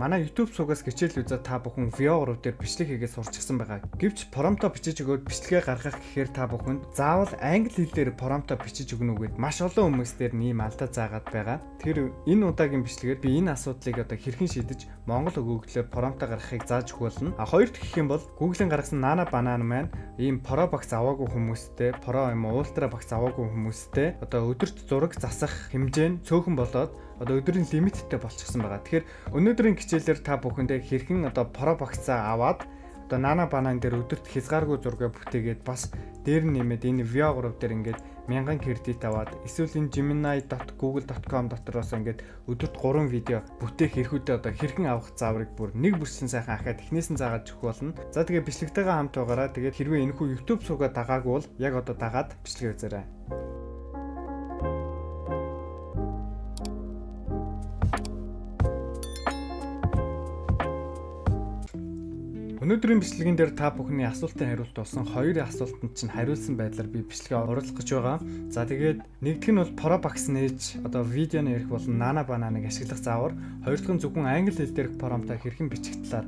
манай YouTube суугаас хичээл үзээд та бүхэн VO3 дээр бичлэг хийгээд сурчсан байгаа. Гэвч промпто бичиж өгөөд бичлэгээ гаргах гэхээр та бүхэнд заавал англи хэлээр промпто бичиж өгнө үгээд маш олон хүмүүс дээр ийм алдаа заагаад байгаа. Тэр энэ удаагийн бичлэгээр би энэ асуудлыг одоо хэрхэн шийдэж монгол өгөөгдлөөр промпто гаргахыг зааж өгөх болно. Хоёрт гэх юм бол Google-ын гаргасан Nana Banana маань ийм Pro Box аваагүй хүмүүстэй, Pro юм уу Ultra Box аваагүй хүмүүстэй одоо өдөрт зураг засах хэмжээ нь цөөхөн болоод одоо өдрийн лимиттэй болчихсон байгаа. Тэгэхээр өнөөдрийн хичээлээр та бүхэндээ хэрхэн одоо Pro Box-аа аваад одоо Nana Banana дээр өдөрт хязгааргүй зураг бүтээгээд бас дээр нь нэмээд энэ VO3 дээр ингээд 1000 кредит аваад эсвэл энэ gemini.google.com дотроос ингээд өдөрт 3 видео бүтээх эрхүүдээ одоо хэрхэн авах зааврыг бүр нэг бүрсэн сайхан ахаад эхнээс нь заагаад өгөх болно. За тэгээ бичлэгтэйгээ хамт байгаараа тэгээд хэрвээ энэхүү YouTube суугаа дагаагүй бол яг одоо дагаад бичлэгээ үзээрэй. Өнөөдрийн бичлэгэн дээр та бүхний асуултанд хариулт болсон 2 асуултанд чинь хариулсан байдлаар би бичлэгээ оруулах гэж байгаа. За тэгээд нэгдүг нь бол Pro Box нээж одоо видеоны ярих болон Nana Banana-ыг ашиглах заавар, хоёр дахь нь зөвхөн англи хэл дээрх промптаа хэрхэн бичих талаар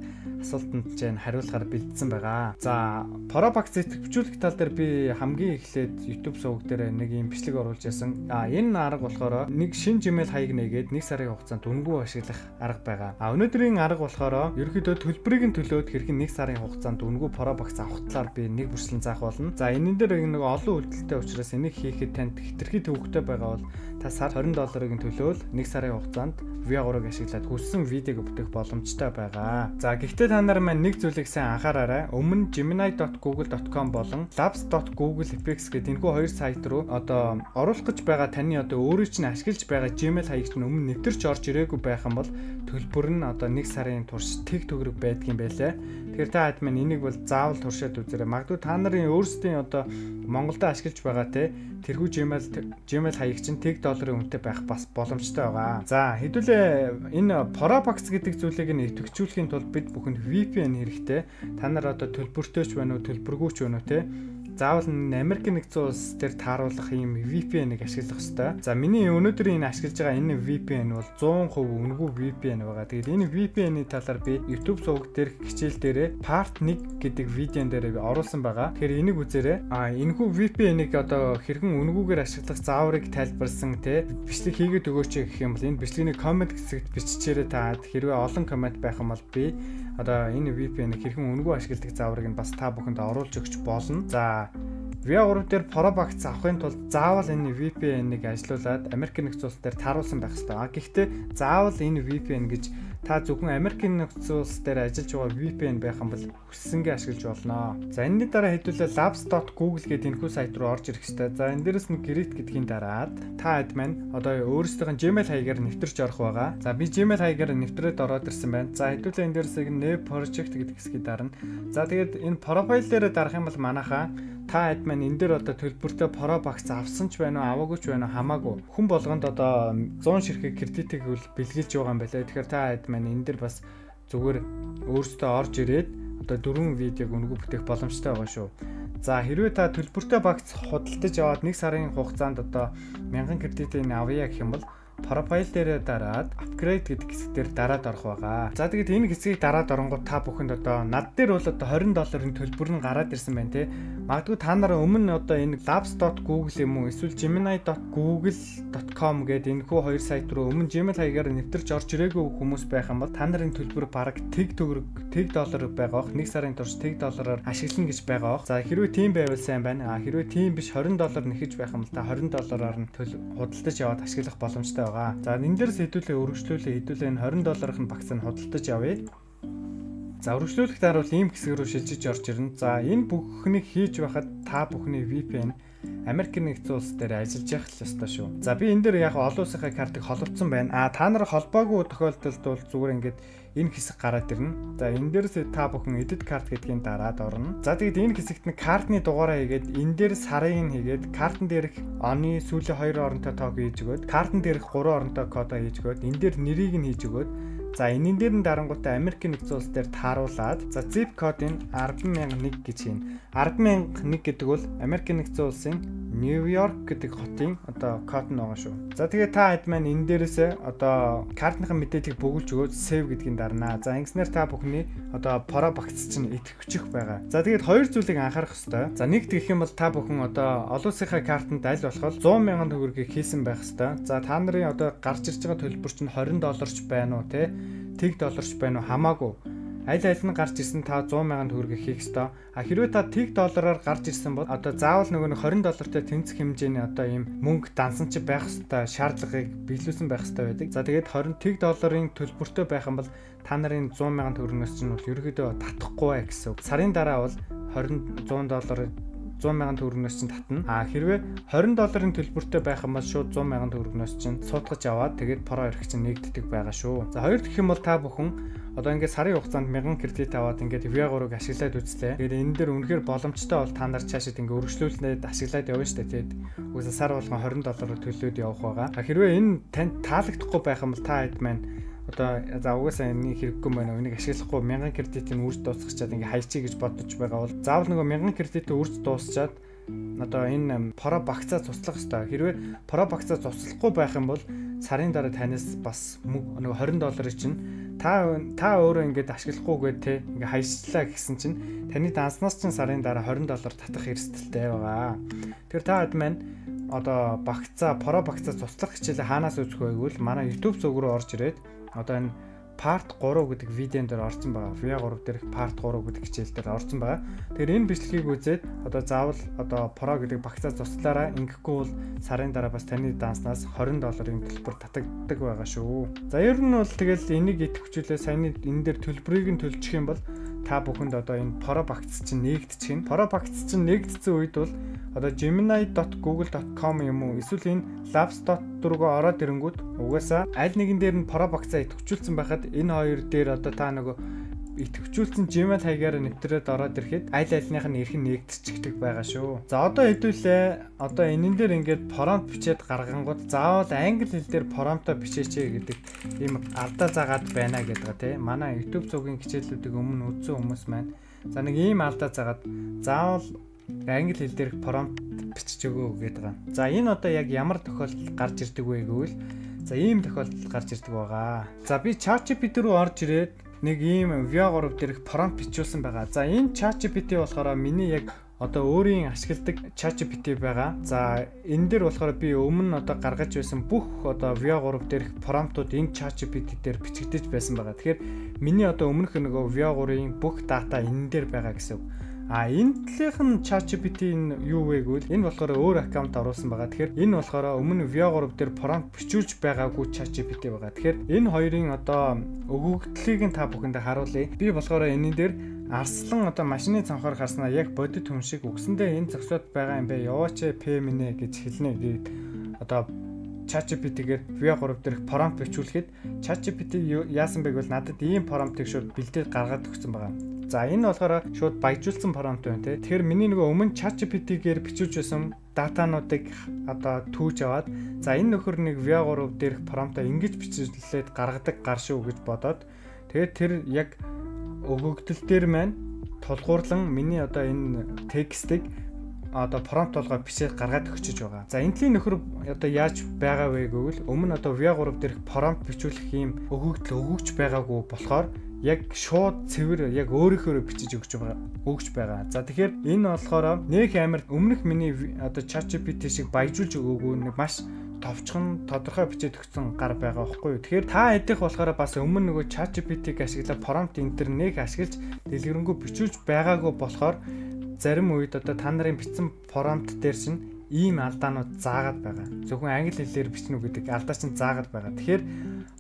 асуултанд чинь хариулахаар бэлдсэн байгаа. За Pro Box идэвхжүүлэх тал дээр би хамгийн эхлээд YouTube суваг дээр нэг юм бичлэг оруулж ясан. Энэ арга болохоор нэг шинэ Gmail хаяг нээгээд 1 сарын хугацаанд үнэгүй ашиглах арга байгаа. Өнөөдрийн арга болохоор ерөнхийдөө төлбөрийг нь төлөөд хэрхэн 1 сарын хугацаанд үнэгүй Pro Box авах талаар би нэг бүрслэн заах болно. За энэ дээр нэг олон үйлдэлтэй учраас энийг хийхэд танд хэтэрхий төвөгтэй байгаа бол та сар $20-ыг төлөөл 1 сарын хугацаанд VO3-ыг ашиглаад хүссэн видеог бүтээх боломжтой байгаа. За гэхдээ та нар маань нэг зүйлийг сайн анхаараарай. Өмнө gemini.google.com болон labs.google.fx гэдэг энэхүү хоёр сайт руу одоо оруулах гэж байгаа таны одоо өөрөө чинь ашиглаж байгаа Gmail хаяг чинь өмнө нэвтэрч орж ирээгүй байх юм бол төлбөр нь одоо 1 сарын турш тэг төгрөг байдгийн байлаа. Тэгэхээр та хэд маань энийг бол заавал туршаад үзээрэй. Магадгүй та нарын өөрсдийн одоо Монголд ашиглаж байгаа те тэрхүү Gmail хаяг чинь тэг $1 үнэтэй байх бас боломжтой байгаа. За хэдүүлээ энэ Pro Box гэдэг зүйлийг нь идэвхжүүлэхийн тулд бид бүхэнд VPN хэрэгтэй. Та нар одоо төлбөртөөч байна уу, төлбөргүйч байна уу те заавал Америкийн нэгдсэн улс дээр тааруулах ийм VPN-ыг ашиглах хэрэгтэй. За миний өнөөдрийн энэ ашиглаж байгаа энэ VPN бол 100% үнэгүй VPN байгаа. Тэгээд энэ VPN-ийн талаар би YouTube суваг дээр хичээл дээрээ part 1 гэдэг видеон дээр оруулсан байгаа. Тэгэхээр энийг үзээрэй. Энэхүү VPN-ыг одоо хэрхэн үнэгүйгээр ашиглах зааврыг тайлбарласан те бичлэг хийгээд өгөөч гэх юм бол энэ бичлэгийн комент хэсэгт биччихээрэй та. Хэрвээ олон комент байх юм бол би одоо энэ VPN-ыг хэрхэн үнэгүй ашигладаг зааврыг нь бас та бүхэнд оруулж өгч болно. За VO3 дээр Pro Box авахын тулд заавал энэ VPN-ыг ажилуулад Америкийн нэгдсэн улс дээр тааруулсан байх ёстой. Гэхдээ заавал энэ VPN гэж та зөвхөн Америкийн нэгдсэн улс дээр ажиллаж байгаа VPN байх юм бол хүссэнгээ ашиглаж болно. За энэний дараа хэдүүлээ labs.google гэдэг энэхүү сайт руу орж ирэх ёстой. За энэ дээрээс нь create гэдгийн дараад та хэд маань одоо өөрсдийнх нь Gmail хаягаар нэвтэрч орох байгаа. За би Gmail хаягаар нэвтрээд ороод ирсэн байна. За хэдүүлээ энэ дээрээс new project гэдэг хэсгийг дарна. За тэгээд энэ profile дээр дарах юм бол манайхаа та хэд маань энэ дээр одоо төлбөртэй Pro Box авсан ч байна уу, аваагүй ч байна уу хамаагүй. Хүн болгонд одоо 100 ширхэг кредитийг бэлгэлж байгаа юм байна. Тэгэхээр та хэд маань энэ дээр бас зүгээр өөрсдөө орж ирээд одоо 4 видеог үнэгүй бүтээх боломжтой байгаа шүү. За хэрвээ та төлбөртэй багц худалдаж аваад 1 сарын хугацаанд одоо 1000 кредитийг авъя гэх юм бол profile дээр дараад upgrade гэдэг хэсэг дээр дараад орох байгаа. За тэгээд энэ хэсгийг дараад оронгууд та бүхэнд одоо над дээр бол одоо $20-ын төлбөр нь гараад ирсэн байна те. Магадгүй та нар өмнө одоо энэ labs.google юм уу эсвэл gemini.google.com гэдэг энэхүү хоёр сайт руу өмнө Gmail хаягаар нэвтэрч орж ирээгүй хүмүүс байх юм бол та нарын төлбөр бараг тэг $1 байгаа бох. 1 сарын турш тэг $-аар ашиглана гэж байгаа бох. За хэрвээ тийм байвал сайн байна. Хэрвээ тийм биш $20 нэхэж байх юм бол та $20-аар нь худалдаж аваад ашиглах боломжтой. За энэ дээрс хэдүүлээ өргөжлүүлээ энэ $20-ын багцыг худалдаж авъя. За өргөжлүүлэх дараа бол ийм хэсэг рүү шилжиж орж ирнэ. За энэ бүхнийг хийж байхад та бүхний VPN Америкийн нэгдсэн улс дээр ажиллаж явах ёстой шүү. За би энэ дээр яг олон улсынхаа картыг холбоцсон байна. Та нар холбоогүй тохиолдолд бол зүгээр ингээд энэ хэсэг гараад ирнэ. За энэ дээрээс та бүхэн edit card гэдгийг дараад орно. За тэгээд энэ хэсэгт нэг картны дугаараа хийгээд энэ дээр сарын хийгээд картн дээрх оны сүүлийн 2 оронтой тоог хийж өгөөд картн дээрх 3 оронтой кодоо хийж өгөөд энэ дээр нэрийг нь хийж өгөөд за энэн дээр нь дарангуйтай Америкийн нэгдсэн улс дээр тааруулаад за zip code-ыг 100001 гэж хийн. 100001 гэдэг бол Америкийн нэгдсэн улсын Нью-Йорк гэдэг хотын одоо код нь байгаа шүү. За тэгээд та хэд маань энэ дээрээс одоо картныхаа мэдээллийг бөглж өгөөд save гэдгийг дарнаа. За ингэснээр та бүхний одоо Pro багц чинь идэвхжих байгаа. За тэгээд хоёр зүйлийг анхаарах хэрэгтэй. За нэгт гэх юм бол та бүхэн одоо олон улсынхаа картанд аль болох 100,000 төгрөгийг хийсэн байх хэрэгтэй. За та нарын одоо гарч ирж байгаа төлбөр чинь $20 ч байна уу те? $10 ч байна уу хамаагүй. Аль нь гарч ирсэн та 100,000 төгрөгийг хийх ёстой. Хэрвээ та $10 гарч ирсэн бол одоо заавал нөгөө $20-тай тэнцэх хэмжээний одоо ийм мөнгө дансан чи байх ёстой шаардлагыг биелүүлсэн байх ёстой байдаг. За тэгээд $20 төлбөртэй байх юм бол та нарын 100,000 төгрөгнөөс чинь бол ерөөдөө татахгүй бай гэсэн үг. Сарын дараа бол $100 $100,000 төгрөгнөөс чинь татна. Хэрвээ $20 төлбөртэй байх юм бол шууд $100,000 төгрөгнөөс чинь цуутгаж аваад тэгээд Pro эрх чинь нэгддэг байгаа шүү. За хоёр дахь юм бол та бүхэн одоо ингээд сарын хугацаанд 1000 кредит аваад ингээд V3-ыг ашиглаад үзлээ. Тэгээд энэ дээр үнэхээр боломжтой бол та нар цаашид ингээд өргөжлүүлээд ашиглаад явна шүү дээ. Тэгээд үгүйс сар болгон $20 төлөөд явах байгаа. Хэрвээ энэ танд таалагдахгүй байх юм бол та хэд маань одоо за угаасаа энэ хэрэггүй байна. Энийг ашиглахгүй 1000 кредитийг үрж дуусгачаад ингээ хайчий гэж бодож байгаа бол заавал нөгөө 1000 кредитийг үрж дуусчаад одоо энэ Pro багцаа цуслах хэрэгтэй. Хэрвээ Pro багцаа цуслахгүй байх юм бол сарын дараа танаас бас нөгөө $20 чинь та өөрөө ингээд ашиглахгүйгээ те ингээ хайшлаа гэсэн чинь таны данснаас чинь сарын дараа $20 татах эрсдэлтэй байгаа. Тэгэхээр та хэд маань одоо Pro багцаа цуслах хичээлээ хаанаас үзэх вэ гэвэл манай YouTube зүг рүү орж ирээд одоо энэ part 3 гэдэг видеон дээр орсон байгаа. V3 дээр part 3 гэдэг хичээл дээр орсон байгаа. Тэгэхээр энэ бичлэгийг үзээд одоо заавал одоо Pro гэдэг багцаа цуслаараа ингэхгүй бол сарын дараа бас таны данснаас $20-ын төлбөр татагддаг байгаа шүү. За ер нь бол тэгэл энийг идэвхжүүлээ саяны энэ дээр төлбөрийг нь төлчих юм бол та бүхэнд одоо энэ Pro багц чинь нэгдчих нь. Pro багц чинь нэгдсэн үед бол одоо gemini.google.com юм уу эсвэл энэ labs.4 рүү ороод ирэнгүүт угаасаа аль нэгэн дээр нь Pro багцаа идэвхжүүлсэн байхад энэ хоёр дээр одоо та нөгөө идэвхжүүлсэн Gmail хаягаар нэвтрээд ороод ирэхэд аль альных нь эрх нь нэгдчихдэг байгаа шүү. За одоо хэдүүлээ одоо энэн дээр ингээд prompt бичээд гаргангууд заавал англи хэл дээр prompt-а бичээч гэдэг ийм алдаа заагаад байна гэдэг тий. Манай YouTube зүгийн хичээлүүдийг өмнө үзсэн хүмүүс маань за нэг ийм алдаа заагаад заавал англи хэл дээр prompt бичиж өгөө гэдэг байгаа. За энэ одоо яг ямар тохиолдолд гарч ирдэг вэ гэвэл за ийм тохиолдолд гарч ирдэг байгаа. За би ChatGPT рүү орж ирээд нэг ийм V3 дээрх prompt бичүүлсэн байгаа. За энэ ChatGPT болохоор миний яг одоо өөрийн ашигладаг ChatGPT байгаа. За энэ дээр болохоор би өмнө одоо гаргаж байсан бүх одоо V3 дээрх prompt-ууд энэ ChatGPT дээр бичигдэж байсан байгаа. Тэгэхээр миний одоо өмнөх нөгөө V3-ийн бүх дата энэ дээр байгаа гэсэн үг. Энэ талынх нь ChatGPT юу вэ гэвэл энэ болохоор өөр аккаунт оруулсан байгаа. Тэгэхээр энэ болохоор өмнө V3 дээр prompt бичүүлж байгаагүй ChatGPT байгаа. Тэгэхээр энэ хоёрын одоо өгөгдлийг та бүхэндээ харуулъя. Би болохоор энэ дээр арслан одоо машины цанхаар харснаа яг бодит хүн шиг үгсэндээ энэ зогсоод байгаа юм бэ. Яваач PM нэ гэж хэлнэ гээд одоо ChatGPT-гээр V3 дээрх prompt бичүүлэхэд ChatGPT яасан бэ гэвэл надад ийм prompt-ийг шууд бэлдээд гаргаад өгсөн байгаа. За энэ болохоор шууд баяжуулсан prompt байна тий. Тэгэхээр миний нөгөө өмнө ChatGPT-гээр бичүүлж байсан датануудыг одоо түүж аваад за энэ нөхөр нэг V3 дээрх prompt-а ингэж бичүүлээд гаргадаг гар шүү гэж бодоод тэгээд тэр яг өгөгдөл дээр маань тулгуурлан миний одоо энэ текстийг одоо prompt болгоо бичээд гаргаад өгчөж байгаа. За энэ тлийн нөхөр одоо яаж байгаа вэ гэвэл өмнө одоо V3 дээрх prompt бичүүлэх юм өгөгдөл өгөгч байгаагүй болохоор яг шууд цэвэр яг өөрийнхөө бичиж өгч байгаа. За тэгэхээр энэ болохоор нэг амар өмнөх миний одоо ChatGPT шиг баяжуулж өгөөгүй нэг маш товчхон тодорхой бичээд өгсөн гар байгаа байхгүй юу. Тэгэхээр та хэдих болохоор бас өмнө нөгөө ChatGPT-г ашиглаад prompt энтер нэг ашиглаж дэлгэрэнгүй бичүүлж байгаагүй болохоор зарим үед одоо та нарын бичсэн prompt дээр чинь ийм алдаанууд заагаад байгаа. Зөвхөн англи хэлээр бичнэ үү гэдэг алдаа чинь заагаад байгаа. Тэгэхээр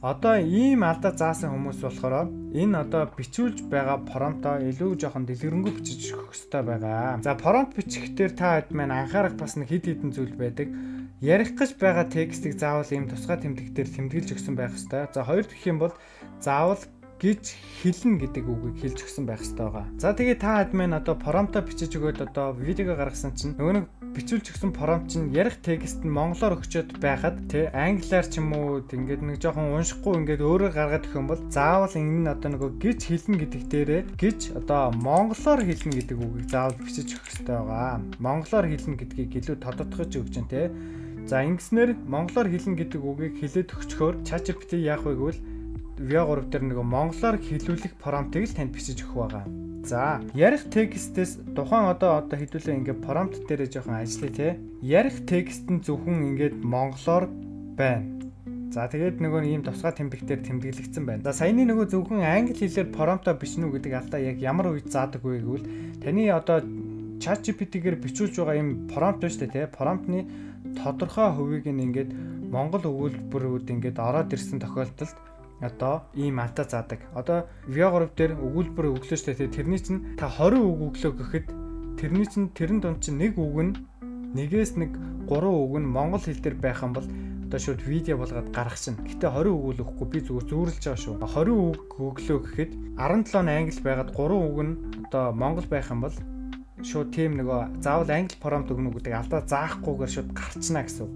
одоо ийм алдаа заасан хүмүүс болохоор энэ одоо бичүүлж байгаа prompt-оо илүү жоохон дэлгэрэнгүй бичиж өгөх хэрэгтэй байгаа. За prompt бичихээр та хэд маань анхаарах бас нэг хэд хэдэн зүйл байдаг. Ярих гэж байгаа текстийг заавал ийм тусгай тэмдэгтээр тэмдэглэж өгсөн байх хэрэгтэй. За хоёр дахь юм бол заавал гэж хэлнэ гэдэг үгийг хэлж өгсөн байх хэрэгтэй байгаа. За тэгээ та хэд маань одоо prompt-а бичиж өгөөд одоо видеого гаргасан чинь нөгөө нэг бичүүлж өгсөн промпт чинь ярих текст нь монголоор өгчөөд байхад тий англиар ч юм уу ингээд нэг жоохон уншихгүй ингээд өөрөөр гаргаад өгөх юм бол заавал энэ нь одоо нөгөө гэж хэлнэ гэдэг дээрээ гэж одоо монголоор хэлнэ гэдэг үгийг заавал бичиж өгөх хэрэгтэй байгаа. Монголоор хэлнэ гэдгийг илүү тодотгож өгч जैन тий. За ингэснээр монголоор хэлнэ гэдэг үгийг хэлээд өгчхөөр ChatGPT яах вэ гэвэл V3 дээр нөгөө монголоор хэлүүлэх промптыг л танд бичиж өгөх байгаа. За, ярих текстээс тухайн одоо хэдүүлээ ингээд промпт дээрээ жоохон ажиллая те. Ярих текст нь зөвхөн ингээд монголоор байна. За, тэгээд нөгөө ийм тусгай тэмдэгтээр тэмдэглэгдсэн байна. За, саяны нөгөө зөвхөн англи хэлээр промптоо бичнэ үү гэдэг алдаа яг ямар үед заадаг вэ гэвэл таны одоо ChatGPT-гээр бичүүлж байгаа ийм промпт байна шүү дээ те. Промптны тодорхой хувийг ингээд монгол өгүүлбэрүүд ингээд ороод ирсэн тохиолдолд одоо ийм алдаа заадаг. Одоо V3 дээр өгүүлбэр өглөө шүү дээ. Тэрний чинь та 20 үг өглөө гэхэд тэрний чинь тэрэн донд чинь нэг үг нь нэгээс нэг 3 үг нь монгол хэл дээр байх юм бол одоо шууд видео болгоод гаргах чинь. Гэтэ 20 үг л өгөхгүй би зүгээр зөөрлж байгаа шүү. 20 үг өглөө гэхэд 17 англи байгаад 3 үг нь одоо монгол байх юм бол шууд тийм нөгөө заавал англи промпт өгнө гэдэг алдаа заахгүйгээр шууд гарчна гэсэн үг.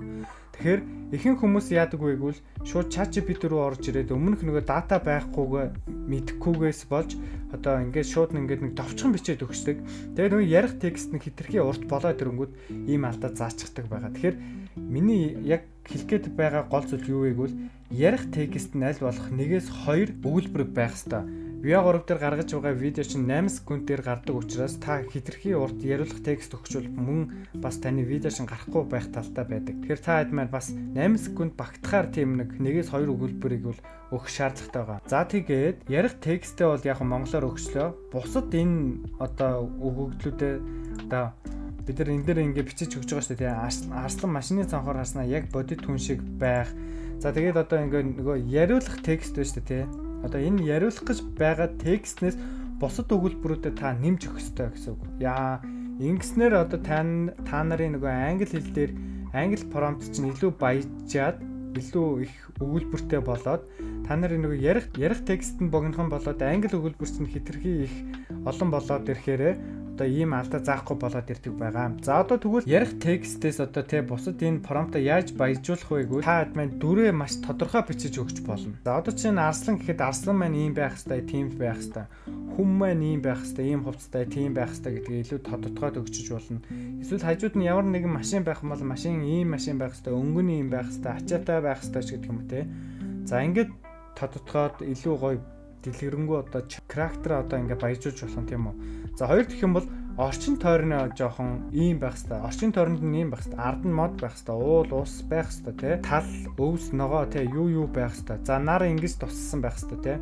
Тэгэхээр ихэнх хүмүүс яадаг вэ гэвэл шууд ChatGPT рүү орж ирээд өмнөх нөгөө дата байхгүйгээ мэдэхгүйгээс болж одоо ингээд шууд нэг товчхон бичээд өгчдөг. Тэгээд нөгөө ярих текст нь хитрхи урт болоод ирэнгүүт ийм алдаа заачдаг байгаа. Тэгэхээр миний яг хэлэх гээд байгаа гол зүйл юу вэ гэвэл ярих текст нь аль болох 1-2 өгүүлбэр байх ёстой. V3 дээр гаргаж байгаа видео чинь 8 секунд дээр гардаг учраас та хитрхи урт яриулах текст өгчвөл мөн бас таны видео чинь гарахгүй байх талтай байдаг. Тэгэхээр та хэд маань бас 8 секунд багтахаар тийм 1-2 өгүүлбэрийг бол өгөх шаардлагатай байгаа. За тэгээд ярих текстээ бол яг монголоор өгчлөө. Бусад энэ одоо өгөгдлүүдээ одоо бид нар энэ дээр ингээд бичиж өгч байгаа шүү дээ. Арслан машины цонхоор харснаа яг бодит хүн шиг байх. За тэгээд одоо ингээд нөгөө яриулах текст байна шүү дээ. Одоо энэ яриулах гэж байгаа текстнээс бусад өгүүлбэрүүдэд та нэмж өгөх ёстой гэсэн үг. Яа, ингэснээр одоо та нарын нөгөө англи хэл дээр англи промпт чинь илүү баяжаад илүү их өгүүлбэртэй болоод та нарын нөгөө ярих текст нь богинохон болоод англи өгүүлбэр чинь хитрхи их олон болоод ирэхээр одоо ийм алдаа заахгүй болоод ирдэг байгаа. За одоо тэгвэл ярих текстээс одоо бусад энэ промптаа яаж баяжуулах вэ гэвэл та админ дүрээ маш тодорхой бичиж өгч болно. За одоо чинь арслан гэхэд арслан маань ийм байх хэвээр, тийм байх хэвээр, хүн маань ийм байх хэвээр, ийм хувцастай, тийм байх хэвээр гэдгийг илүү тодорхойд өгчөж болно. Эсвэл хажууд нь ямар нэгэн машин байх юм бол машин ийм машин байх хэвээр, өнгө нь ийм байх хэвээр, ачаатай байх хэвээр ч гэдэг юм те. За ингээд тодорхойд илүү гоё дэлгэрэнгүй одоо character одоо ингээд баяжуулж болох юм уу. За хоёр дахь юм бол орчин тойрны жоохон ийм байх хэвээр. Орчин тойронд нь ийм байх хэвээр. Ард нь мод байх хэвээр. Уул ус байх хэвээр тий. Тал, өвс, ногоо тий юу байх хэвээр. За нар ингэж туссан байх хэвээр тий.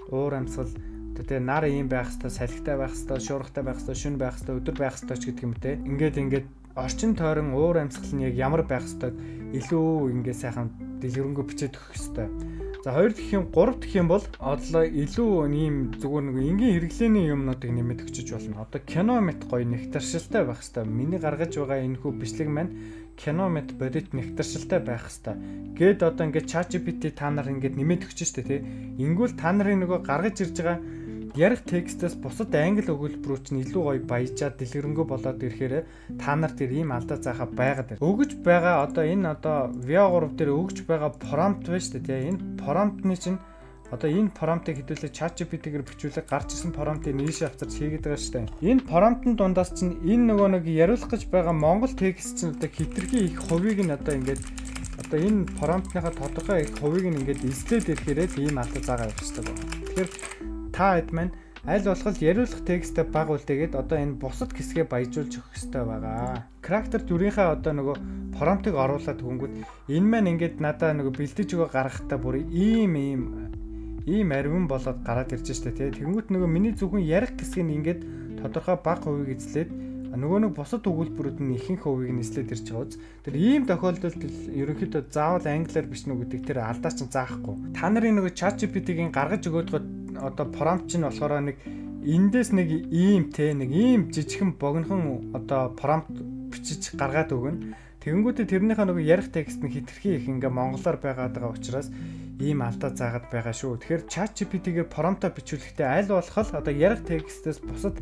Уур амьсгал тий нар ийм байх хэвээр, салхитай байх хэвээр, шуургатай байх хэвээр, шүн байх хэвээр, өдөр байх хэвээр ч гэдэг юм тий. Ингээд орчин тойрон уур амьсгал нь яг ямар байх хэвээр илүү ингээд сайхан дэлгэрэнгүй бичээд өгөх хэвээр. За хоёр дахь юм, гурав дахь юм бол одоо илүү ийм зүгээр нэг энгийн хэрэглээний юмнуудыг нэмэд өгчөж болно. Одоо кино мэт гоё нэгтаршилтай байх хэвээр. Миний гаргаж байгаа энэ хүү бичлэг маань кино мэт бодит нэгтаршилтай байх хэвээр. Гээд одоо ингээд ChatGPT та нар ингээд нэмэд өгч штэ тий. Ингүүл та нарын нөгөө гаргаж ирж байгаа ярих текстээс бусад англи өгүүлбэрүүд нь илүү гоё баяжаад дэлгэрэнгүй болоод ирэхээр та нар тэр ийм алдаа заахаа байгаад байна. Өгж байгаа одоо энэ одоо V3 дээр өгж байгаа промпт байна шүү дээ. Энэ промптны чинь одоо энэ промптыг хэдүүлээ ChatGPT-гээр бичүүлээ гарч ирсэн промптыг нийш авчирч хийгээд байгаа шүү дээ. Энэ промптын дундаас чинь энэ нөгөө нэг яриулах гэж байгаа монгол текст чинь одоо хитрхи их хувийг нь одоо ингээд одоо энэ промптныхаа тодорхой их хувийг нь ингээд эслээд ирэхээр ийм алдаа заагаа явах хэрэгтэй байна. Тэгэхээр та хэд маань аль болох яриулах текстээ баг үлдээгээд одоо энэ бусад хэсгээ баяжуулж өгөх хэрэгтэй байгаа. Character дүрийнхээ одоо нөгөө промптыг оруулаад хөнгүүд энэ маань ингээд надаа нөгөө бэлдэж өгөө гаргахтаа бүр ийм арвин болоод гараад ирж штэ тий. Тэнгүүт нөгөө миний зөвхөн ярих хэсгийг ингээд тодорхой баг хувийг эзлээд нөгөө нэг бусад өгүүлбэрүүд нь ихэнх хувийг нь эзлээд ирж байгаа үз. Тэр ийм тохиолдолд ерөнхийдөө заавал англиар бичнэ гэдэг тэр алдаа чинь заахгүй. Та нарын нөгөө ChatGPT-гийн гаргаж өгөөд одоо промпт чинь болохоор нэг эндээс нэг ийм жижигхэн богинохон одоо промпт бичиж гаргаад өгнө. Тэгэнгүүтээ тэрнийхээ нөгөө ярих текст нь хитрхи их ингээ монголоор байгаад байгаа учраас ийм алдаа заагаад байгаа шүү. Тэгэхээр ChatGPT-гээр промптоо бичүүлэхдээ аль болох одоо ярих текстээс бусад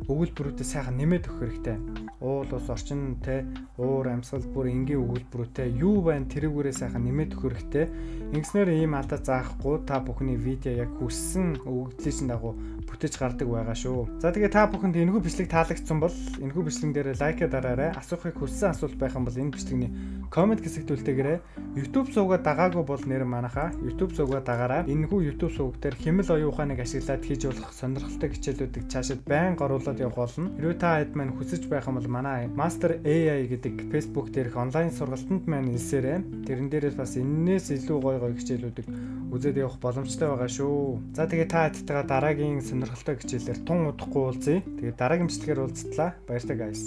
өгүүлбэрүүдэд сайхан нэмээд өгөх хэрэгтэй. Уул ус орчин те уур амьсгал бүр энгийн өгүүлбэрүүтэй юу байна тэрүүгээрээ сайхан нэмээд өгөх хэрэгтэй. Ингэснээр ийм алдаа заахгүй та бүхний видео яг хүссэн өгөгдлийн дагуу бүтэж гардаг байгаа шүү. За тэгээ та бүхэнд энэхүү бичлэг таалагдсан бол энэхүү бичлэг дээр лайк дараарай. Асуухыг хүссэн асуулт байх юм бол энэ бичлэгний комент хэсэгт үлдээгээрэй. YouTube сувгаа дагаагүй бол нэр манайхаа YouTube сувгаа дагаарай. Энэхүү YouTube сувг дээр хэмэл оюун ухааныг ашиглаад хийж болох сонирхолтой хичээлүүдийг цаашид байнга оруулаад явах болно. Хэрвээ та хэд маань хүсэж байх юм бол манай Master AI гэдэг Facebook дээрх онлайн сургалтанд маань илсээрэй. Тэрэн дээрээс бас энээс илүү гоё хичээлүүдийг үзээд явах боломжтой байгаа шүү. За тэгээ та хэдтэйгээ дараагийн сонирхолтой хичээлээр тун удахгүй уулзъя. Тэгээ дараагийн бичлэгээр уулзтлаа. Баярлалаа guys.